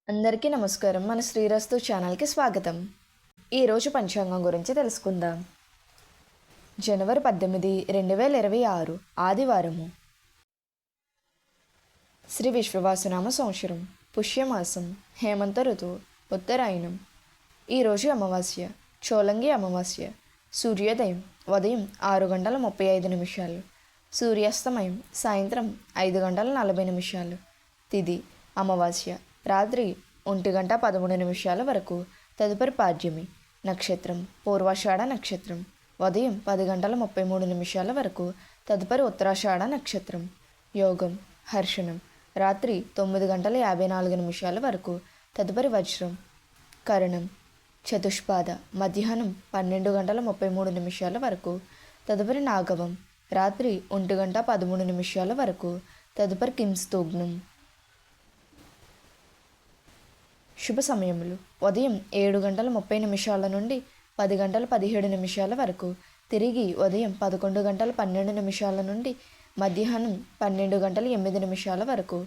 అందరికీ నమస్కారం. మన శ్రీరస్తు ఛానల్కి స్వాగతం. ఈరోజు పంచాంగం గురించి తెలుసుకుందాం. జనవరి 18, 2026 ఆదివారము. శ్రీ విశ్వవాసనామ సంవత్సరం, పుష్యమాసం, హేమంత ఋతువు, ఉత్తరాయణం. ఈరోజు అమావాస్య, చోలంగి అమావాస్య. సూర్యోదయం ఉదయం 6:35, సూర్యాస్తమయం సాయంత్రం 5:40. తిథి అమావాస్య రాత్రి 1:13 వరకు, తదుపరి పాడ్యమి. నక్షత్రం పూర్వాషాఢ నక్షత్రం, ఉదయం 10:33 వరకు, తదుపరి ఉత్తరాషాఢ నక్షత్రం. యోగం హర్షణం రాత్రి 9:54 వరకు, తదుపరి వజ్రం. కరణం చతుష్పాద మధ్యాహ్నం 12:33 వరకు, తదుపరి నాగవం రాత్రి 1:13 వరకు, తదుపరి కింస్తూగ్నం. శుభ సమయములు ఉదయం 7:30 నుండి 10:17 వరకు, తిరిగి ఉదయం 11:12 నుండి మధ్యాహ్నం 12:08 వరకు,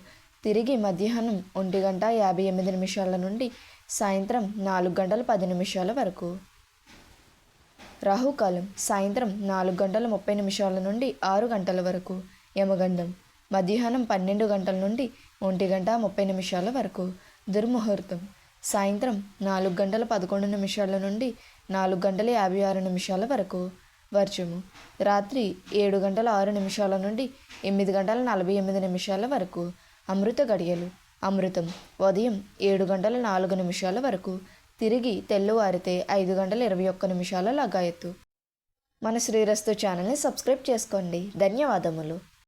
తిరిగి మధ్యాహ్నం 1:58 నుండి సాయంత్రం 4:10 వరకు. రాహుకాలం సాయంత్రం 4:30 నుండి 6 గంటల వరకు. యమగండం మధ్యాహ్నం 12 గంటల నుండి 1:30 వరకు. దుర్ముహూర్తం సాయంత్రం 4:11 నుండి 4:56 వరకు. వర్జము రాత్రి 7:06 నుండి 8:48 వరకు. అమృత గడియలు అమృతం ఉదయం 7:04 వరకు, తిరిగి తెల్లువారితే 5:21 లగాయత్తు. మన శ్రీరస్తు ఛానల్ని సబ్స్క్రైబ్ చేసుకోండి. ధన్యవాదములు.